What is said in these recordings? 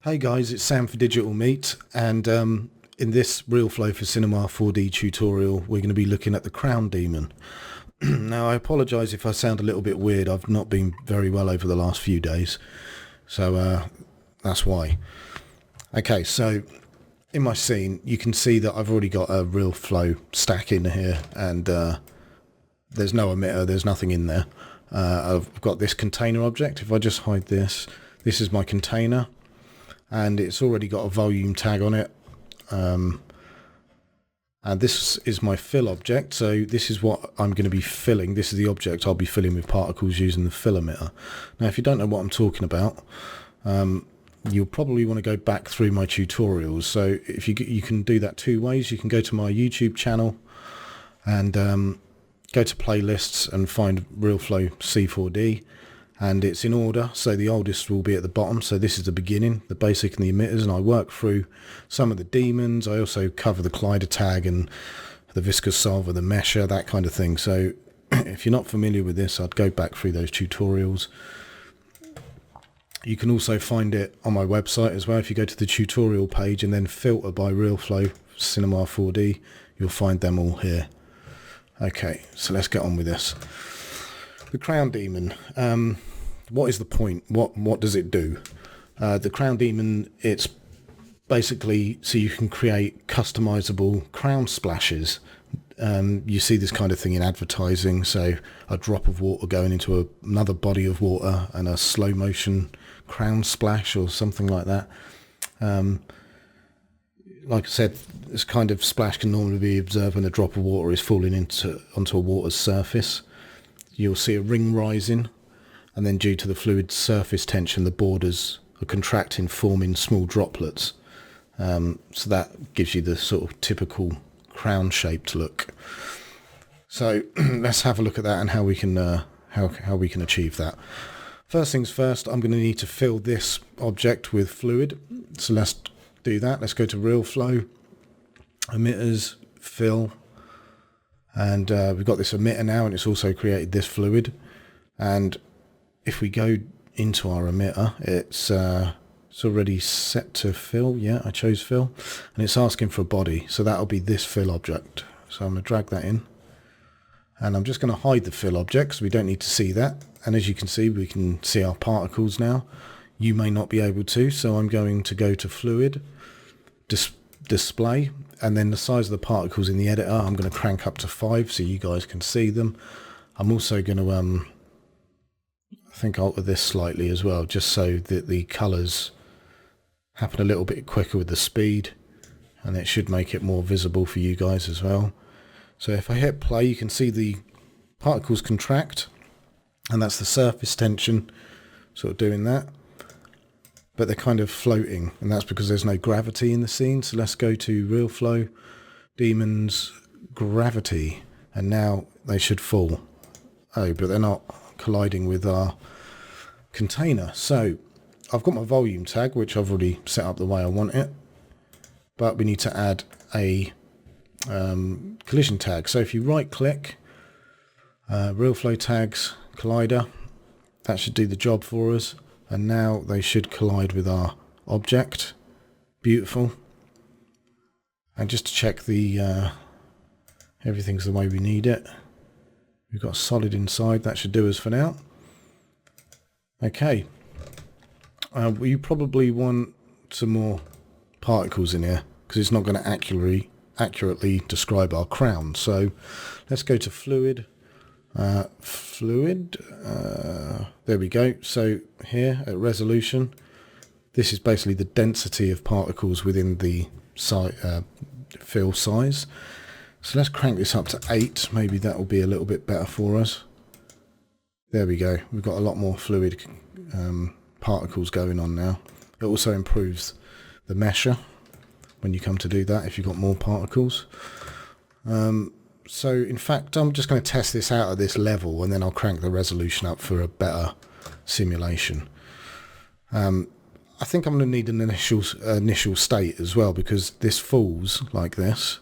Hey guys, it's Sam for Digital Meat, and in this RealFlow for Cinema 4D tutorial we're going to be looking at the Crown Daemon. Now I apologise if I sound a little bit weird. I've not been very well over the last few days, so that's why. Okay, so in my scene you can see that I've already got a RealFlow stack in here, and there's no emitter, there's nothing in there. I've got this container object. If I just hide this, this is my container, and it's already got a volume tag on it, and this is my fill object. So this is what I'm going to be filling. This is the object I'll be filling with particles using the fill emitter. Now if you don't know what I'm talking about, you'll probably want to go back through my tutorials. So if you can do that two ways. You can go to my YouTube channel and go to playlists and find RealFlow C4D, and it's in order, so the oldest will be at the bottom. So this is the beginning, the basic and the emitters, and I work through some of the demons. I also cover the collider tag and the viscous solver, the mesher, that kind of thing. So if you're not familiar with this, I'd go back through those tutorials. You can also find it on my website as well. If you go to the tutorial page and then filter by RealFlow Cinema 4D, you'll find them all here. Okay, so let's get on with this. The Crown Daemon. What is the point? What does it do? The Crown Daemon, it's basically so you can create customizable crown splashes. You see this kind of thing in advertising, so a drop of water going into another body of water and a slow motion crown splash or something like that. Like I said, this kind of splash can normally be observed when a drop of water is falling onto a water's surface. You'll see a ring rising, and then due to the fluid surface tension, the borders are contracting, forming small droplets. So that gives you the sort of typical crown-shaped look. So let's have a look at that and how we can how we can achieve that. First things first, I'm going to need to fill this object with fluid. So let's do that. Let's go to RealFlow, Emitters Fill, and we've got this emitter now, and it's also created this fluid. And if we go into our emitter, it's already set to fill. Yeah, I chose fill, and it's asking for a body, so that'll be this fill object. So I'm going to drag that in, and I'm just going to hide the fill object because we don't need to see that. And as you can see, we can see our particles now. You may not be able to, so I'm going to go to fluid, display, and then the size of the particles in the editor I'm going to crank up to 5 so you guys can see them. I'm also going to I think alter this slightly as well, just so that the colours happen a little bit quicker with the speed, and it should make it more visible for you guys as well. So if I hit play, you can see the particles contract, and that's the surface tension sort of doing that. But they're kind of floating, and that's because there's no gravity in the scene. So let's go to RealFlow, Demons, Gravity, and now they should fall. Oh, but they're not colliding with our container. So I've got my volume tag, which I've already set up the way I want it, but we need to add a collision tag. So if you right click, RealFlow tags, collider, that should do the job for us. And now they should collide with our object. Beautiful. And just to check the everything's the way we need it. We've got a solid inside. That should do us for now. Okay. You probably want some more particles in here because it's not going to accurately describe our crown. So let's go to fluid. There we go. So here at resolution, this is basically the density of particles within the fill size. So let's crank this up to 8. Maybe that will be a little bit better for us. There we go. We've got a lot more fluid particles going on now. It also improves the mesher when you come to do that if you've got more particles. So in fact, I'm just going to test this out at this level, and then I'll crank the resolution up for a better simulation. I think I'm going to need an initial state as well, because this falls like this,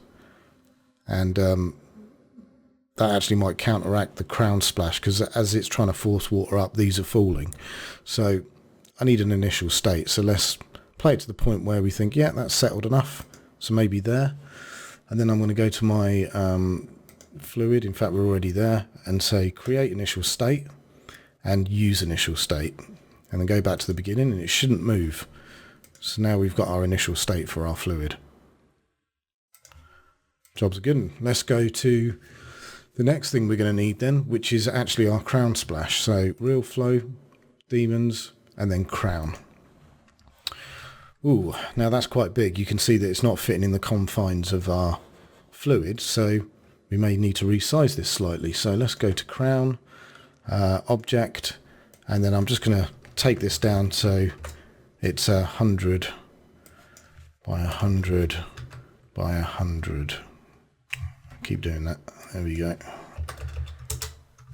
and that actually might counteract the crown splash, because as it's trying to force water up, these are falling. So I need an initial state. So let's play it to the point where we think, yeah, that's settled enough, so maybe there. And then I'm going to go to my fluid, in fact we're already there, and say create initial state and use initial state, and then go back to the beginning, and it shouldn't move. So now we've got our initial state for our fluid. Job's a good one. Let's go to the next thing we're going to need then, which is actually our crown splash. So RealFlow, Demons, and then crown. Ooh, now that's quite big. You can see that it's not fitting in the confines of our fluid, so we may need to resize this slightly. So let's go to crown, object, and then I'm just going to take this down so it's 100 by 100 by 100. Keep doing that. There we go.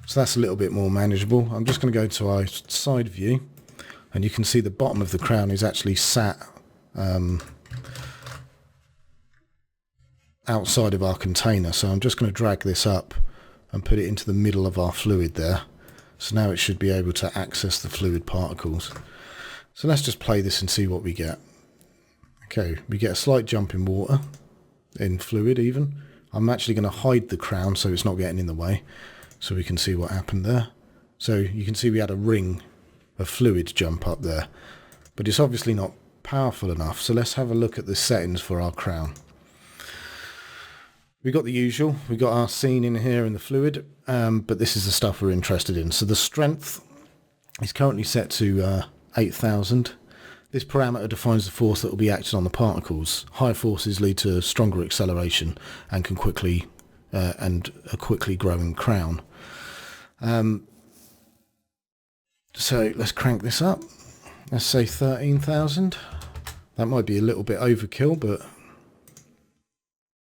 So that's a little bit more manageable. I'm just going to go to our side view, and you can see the bottom of the crown is actually sat outside of our container. So I'm just going to drag this up and put it into the middle of our fluid there. So now it should be able to access the fluid particles. So let's just play this and see what we get. Okay, we get a slight jump in water, in fluid even. I'm actually going to hide the crown so it's not getting in the way, so we can see what happened there. So you can see we had a ring of fluid jump up there, but it's obviously not powerful enough. So let's have a look at the settings for our crown. We got the usual, we got our scene in here in the fluid, but this is the stuff we're interested in. So the strength is currently set to 8,000. This parameter defines the force that will be acted on the particles. Higher forces lead to stronger acceleration and can quickly and a quickly growing crown. So let's crank this up. Let's say 13,000. That might be a little bit overkill, but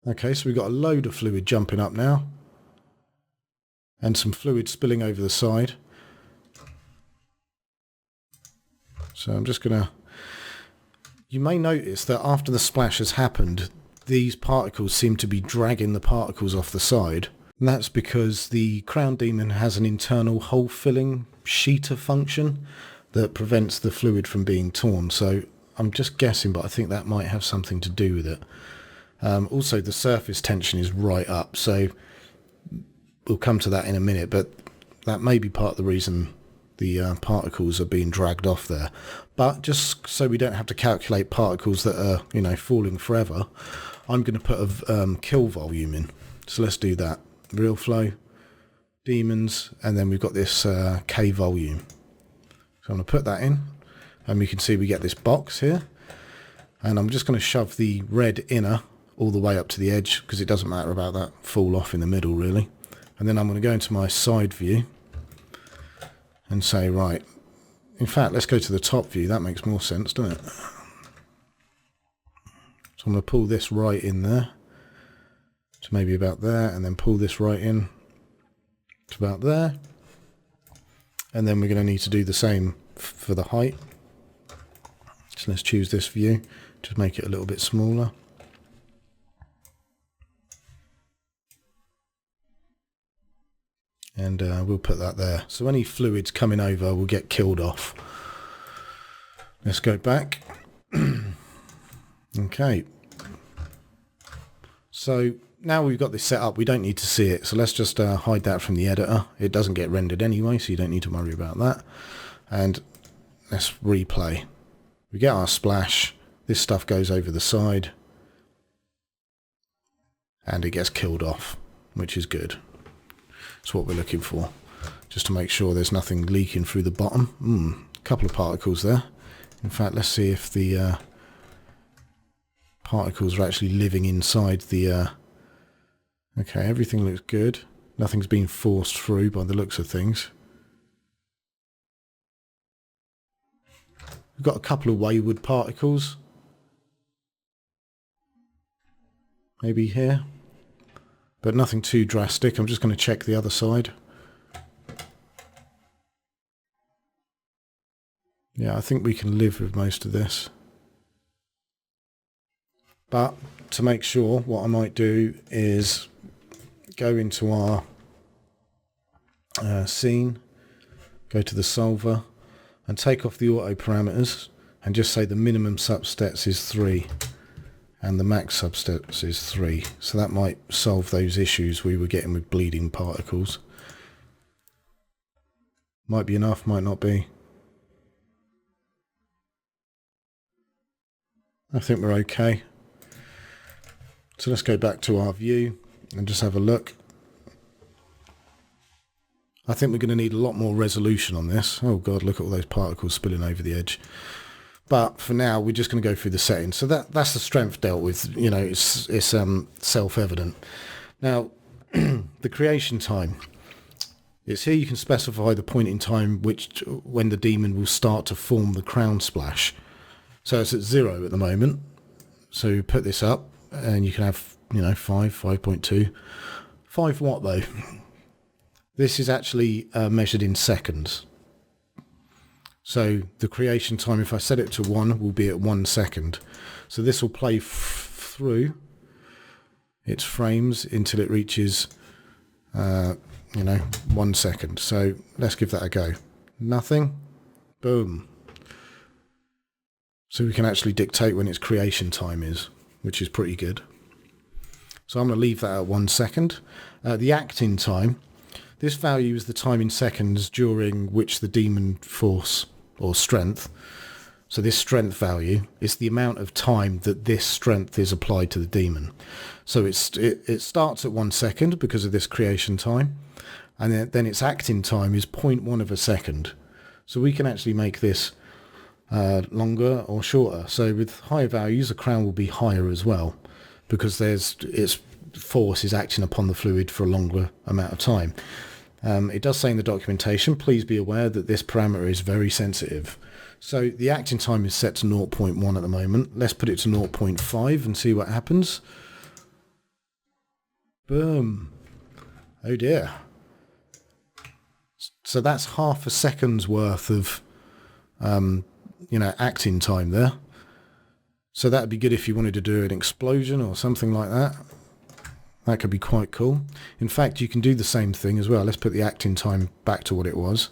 okay. So we've got a load of fluid jumping up now, and some fluid spilling over the side. So I'm just gonna. You may notice that after the splash has happened, these particles seem to be dragging the particles off the side. And that's because the Crown Daemon has an internal hole filling sheeter function that prevents the fluid from being torn. So I'm just guessing, but I think that might have something to do with it. Also, the surface tension is right up, so we'll come to that in a minute, but that may be part of the reason the particles are being dragged off there. But just so we don't have to calculate particles that are, you know, falling forever, I'm going to put a kill volume in. So let's do that. RealFlow, Demons, and then we've got this K volume. So I'm going to put that in, and we can see we get this box here. And I'm just going to shove the red inner all the way up to the edge, because it doesn't matter about that fall off in the middle really. And then I'm going to go into my side view and say, right, in fact, let's go to the top view. That makes more sense, doesn't it? So I'm going to pull this right in there to maybe about there, and then pull this right in to about there. And then we're going to need to do the same for the height. So let's choose this view, just make it a little bit smaller. And we'll put that there. So any fluids coming over will get killed off. Let's go back. Okay. So now we've got this set up, we don't need to see it. So let's just hide that from the editor. It doesn't get rendered anyway, so you don't need to worry about that. And let's replay. We get our splash. This stuff goes over the side. And it gets killed off, which is good. That's what we're looking for, just to make sure there's nothing leaking through the bottom. A couple of particles there. In fact, let's see if the particles are actually living inside the... Okay, everything looks good. Nothing's been forced through by the looks of things. We've got a couple of wayward particles. Maybe here. But nothing too drastic. I'm just going to check the other side. Yeah, I think we can live with most of this. But to make sure, what I might do is go into our scene, go to the solver, and take off the auto parameters, and just say the minimum substats is 3 and the max substats is 3. So that might solve those issues we were getting with bleeding particles. Might be enough, might not be. I think we're okay. So let's go back to our view and just have a look. I think we're going to need a lot more resolution on this. Oh god, look at all those particles spilling over the edge. But for now, we're just going to go through the settings. So that's the strength dealt with. You know, it's self-evident. Now, the creation time. It's here you can specify the point in time when the demon will start to form the crown splash. So it's at 0 at the moment. So you put this up and you can have, you know, 5, 5.2. 5 what though? This is actually measured in seconds. So the creation time, if I set it to 1, will be at 1 second. So this will play through its frames until it reaches, you know, 1 second. So let's give that a go. Nothing. Boom. So we can actually dictate when its creation time is, which is pretty good. So I'm going to leave that at 1 second. The acting time. This value is the time in seconds during which the demon force or strength, so this strength value is the amount of time that this strength is applied to the demon. So it starts at 1 second because of this creation time, and then its acting time is 0.1 of a second. So we can actually make this longer or shorter. So with higher values, the crown will be higher as well because its force is acting upon the fluid for a longer amount of time. It does say in the documentation, please be aware that this parameter is very sensitive. So the acting time is set to 0.1 at the moment. Let's put it to 0.5 and see what happens. Boom. Oh dear. So that's half a second's worth of, you know, acting time there. So that'd be good if you wanted to do an explosion or something like that. That could be quite cool. In fact, you can do the same thing as well. Let's put the acting time back to what it was,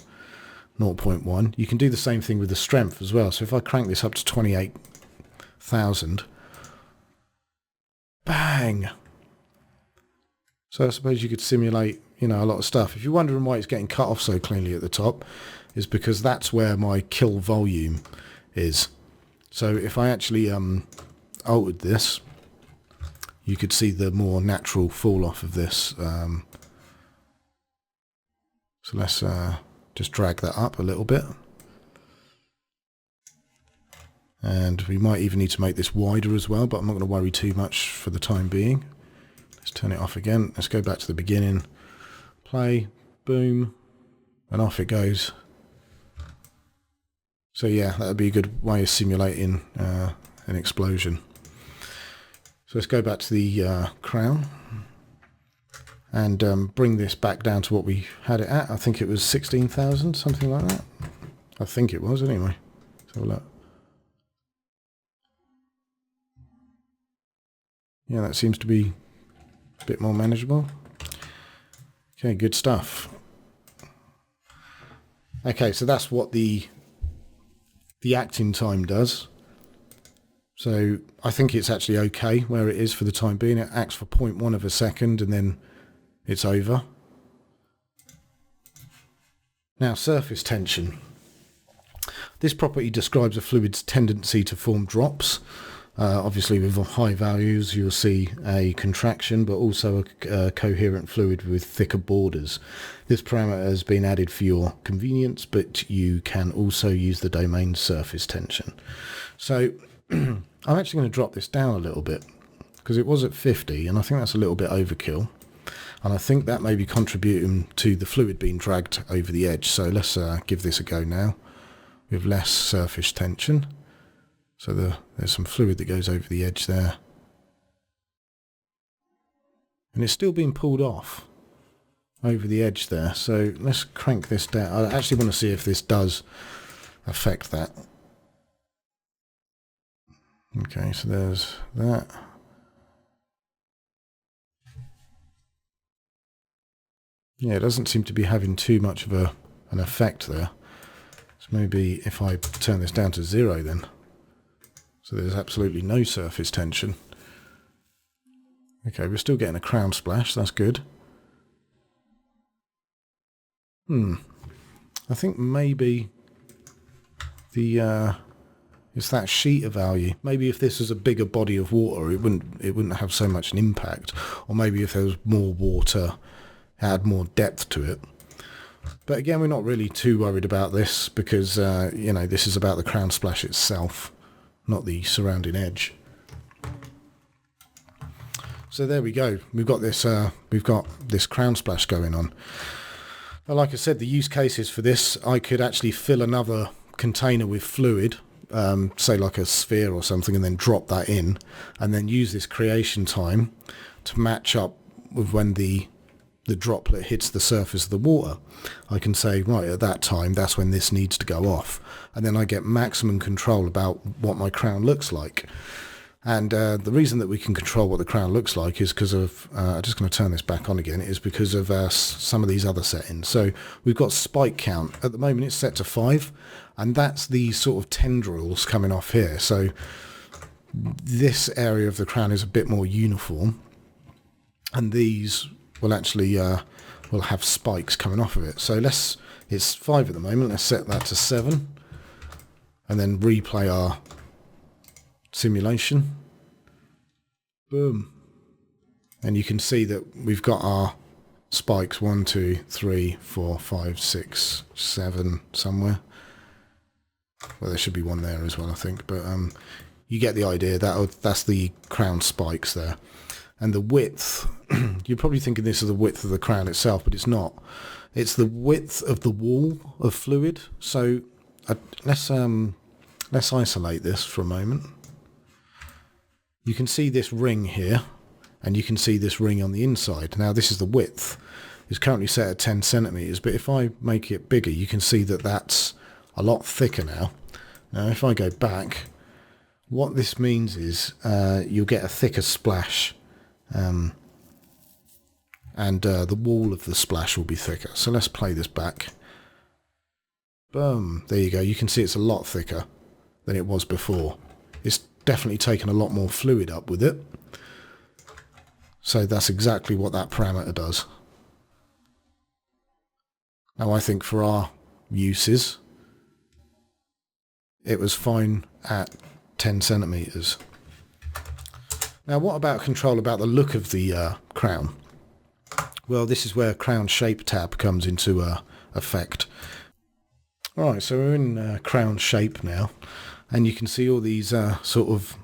0.1. You can do the same thing with the strength as well. So if I crank this up to 28,000, bang. So I suppose you could simulate, you know, a lot of stuff. If you're wondering why it's getting cut off so cleanly at the top, is because that's where my kill volume is. So if I actually altered this, you could see the more natural fall off of this. So let's just drag that up a little bit. And we might even need to make this wider as well, but I'm not going to worry too much for the time being. Let's turn it off again. Let's go back to the beginning. Play, boom, and off it goes. So yeah, that would be a good way of simulating an explosion. So let's go back to the crown and bring this back down to what we had it at. I think it was 16,000, something like that. I think it was anyway. Let's have a look. Yeah, that seems to be a bit more manageable. Okay, good stuff. Okay, so that's what the acting time does. So I think it's actually okay where it is for the time being. It acts for 0.1 of a second and then it's over. Now, surface tension. This property describes a fluid's tendency to form drops. Obviously with high values you'll see a contraction, but also a coherent fluid with thicker borders. This parameter has been added for your convenience, but you can also use the domain surface tension. So I'm actually going to drop this down a little bit because it was at 50 and I think that's a little bit overkill, and I think that may be contributing to the fluid being dragged over the edge. So let's give this a go now with less surface tension. So there's some fluid that goes over the edge there, and it's still being pulled off over the edge there. So let's crank this down. I actually want to see if this does affect that. Okay, so there's that. Yeah, it doesn't seem to be having too much of an effect there. So maybe if I turn this down to 0 then. So there's absolutely no surface tension. Okay, we're still getting a crown splash, that's good. I think maybe it's that sheeter value. Maybe if this was a bigger body of water, it wouldn't have so much an impact. Or maybe if there was more water, it had more depth to it. But again, we're not really too worried about this because you know, this is about the crown splash itself, not the surrounding edge. So there we go. We've got this crown splash going on. Now, like I said, the use cases for this, I could actually fill another container with fluid, say like a sphere or something, and then drop that in, and then use this creation time to match up with when the droplet hits the surface of the water. I can say, right, at that time, that's when this needs to go off, and then I get maximum control about what my crown looks like. And the reason that we can control what the crown looks like is because of, I'm just going to turn this back on again, is because of some of these other settings. So we've got spike count. At the moment it's set to 5, and that's the sort of tendrils coming off here. So this area of the crown is a bit more uniform, and these will actually will have spikes coming off of it. So it's 5 at the moment, let's set that to 7, and then replay our simulation. Boom. And you can see that we've got our spikes 1, 2, 3, 4, 5, 6, 7 somewhere. Well, there should be one there as well, I think, but you get the idea. That's the crown spikes there. And the width, you're probably thinking this is the width of the crown itself, but it's not. It's the width of the wall of fluid. So let's isolate this for a moment. You can see this ring here, and you can see this ring on the inside. Now this is the width. It's currently set at 10 centimeters, but if I make it bigger, you can see that that's a lot thicker now. Now if I go back, what this means is you'll get a thicker splash, and the wall of the splash will be thicker. So let's play this back. Boom, there you go. You can see it's a lot thicker than it was before. It's definitely taken a lot more fluid up with it. So that's exactly what that parameter does. Now I think for our uses, it was fine at 10 centimeters. Now what about control about the look of the crown? Well, this is where Crown Shape tab comes into effect. Alright, so we're in Crown Shape now. And you can see all these sort of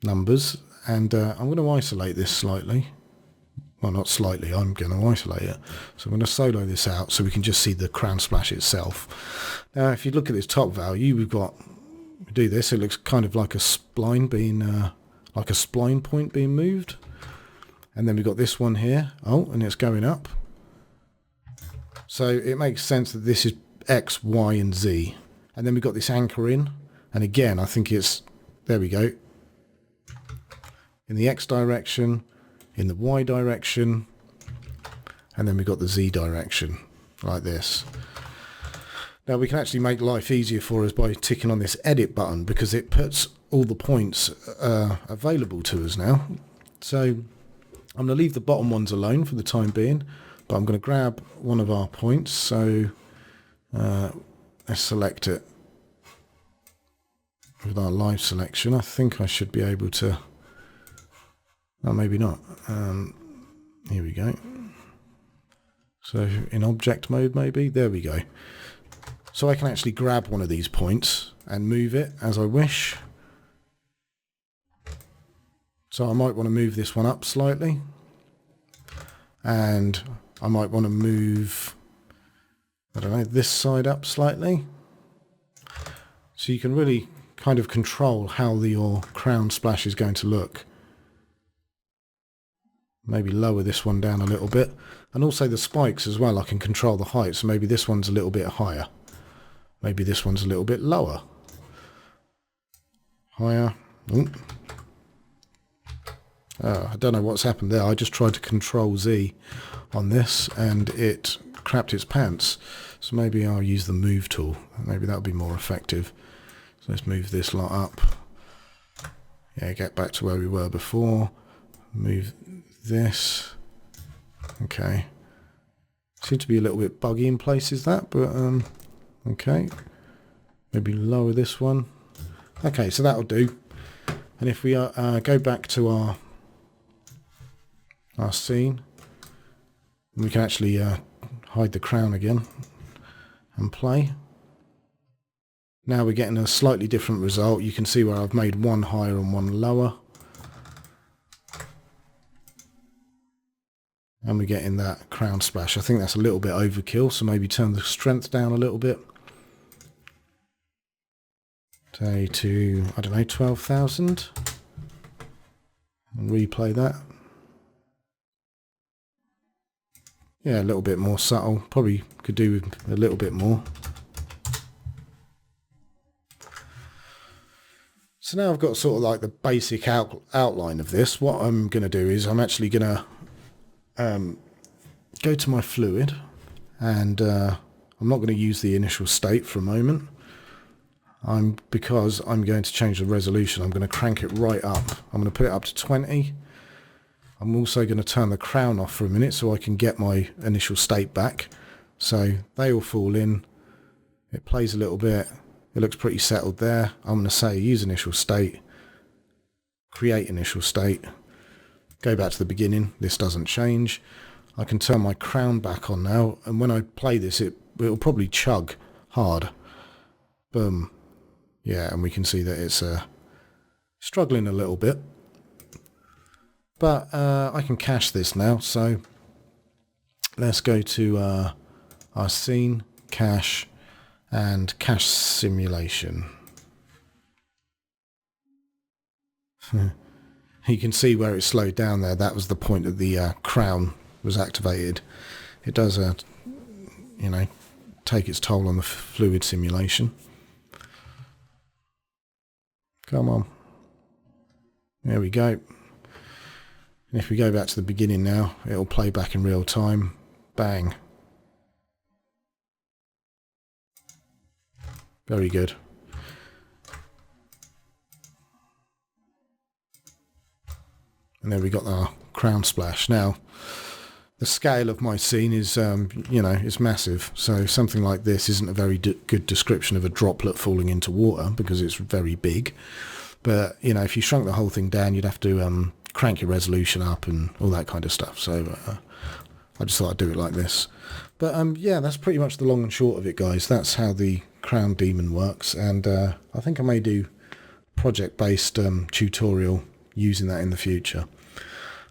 numbers, and I'm going to isolate this slightly. Well, not slightly, I'm going to isolate it. So I'm going to solo this out so we can just see the crown splash itself. Now, if you look at this top value, we do this, it looks kind of like a spline being, like a spline point being moved. And then we've got this one here, and it's going up. So it makes sense that this is X, Y, and Z. And then we've got this anchor in. And again, I think it's, there we go, in the X direction, in the Y direction, and then we've got the Z direction, like this. Now we can actually make life easier for us by ticking on this edit button, because it puts all the points available to us now. So I'm going to leave the bottom ones alone for the time being, but I'm going to grab one of our points. So let's select it. With our live selection, I think I should be able to, oh, maybe not. Here we go. So in object mode, maybe, there we go. So I can actually grab one of these points and move it as I wish. So I might want to move this one up slightly, and I might want to move, I don't know, this side up slightly. So you can really kind of control how your crown splash is going to look. Maybe lower this one down a little bit, and also the spikes as well. I can control the height, so maybe this one's a little bit higher, maybe this one's a little bit lower, higher. I don't know what's happened there. I just tried to control Z on this and it crapped its pants. So maybe I'll use the move tool, maybe that'll be more effective. So let's move this lot up. Yeah, get back to where we were before. Move this. Okay. Seems to be a little bit buggy in places, that, but okay. Maybe lower this one. Okay, so that'll do. And if we go back to our scene, we can actually hide the crown again and play. Now we're getting a slightly different result. You can see where I've made one higher and one lower. And we're getting that crown splash. I think that's a little bit overkill, so maybe turn the strength down a little bit. Say to, I don't know, 12,000. And replay that. Yeah, a little bit more subtle. Probably could do with a little bit more. So now I've got sort of like the basic outline of this. What I'm going to do is I'm actually going to go to my fluid, and I'm not going to use the initial state for a moment. Because I'm going to change the resolution, I'm going to crank it right up. I'm going to put it up to 20. I'm also going to turn the crown off for a minute so I can get my initial state back. So they all fall in. It plays a little bit. It looks pretty settled there. I'm going to say use initial state, create initial state, go back to the beginning. This doesn't change. I can turn my crown back on now, and when I play this, it'll probably chug hard. Boom. Yeah, and we can see that it's struggling a little bit. But I can cache this now, so let's go to our scene, cache, and cache simulation. You can see where it slowed down there. That was the point that the crown was activated. It does, you know, take its toll on the fluid simulation. Come on. There we go. And if we go back to the beginning now, it'll play back in real time. Bang. Very good. And there we got our crown splash. Now, the scale of my scene is, you know, it's massive. So something like this isn't a very good description of a droplet falling into water because it's very big. But, you know, if you shrunk the whole thing down, you'd have to crank your resolution up and all that kind of stuff. So I just thought I'd do it like this. But, yeah, that's pretty much the long and short of it, guys. That's how the Crown Daemon works. And I think I may do project-based tutorial using that in the future.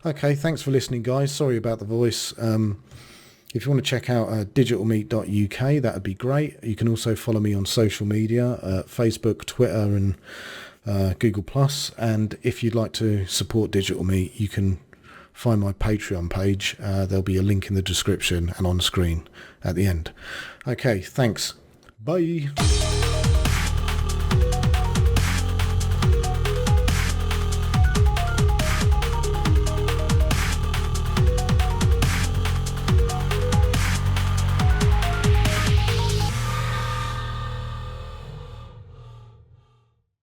Okay, thanks for listening, guys. Sorry about the voice. If you want to check out digitalmeat.uk, that would be great. You can also follow me on social media, Facebook, Twitter, and Google+. And if you'd like to support Digital Meat, you can find my Patreon page. There'll be a link in the description and on screen at the end. Okay, thanks. Bye.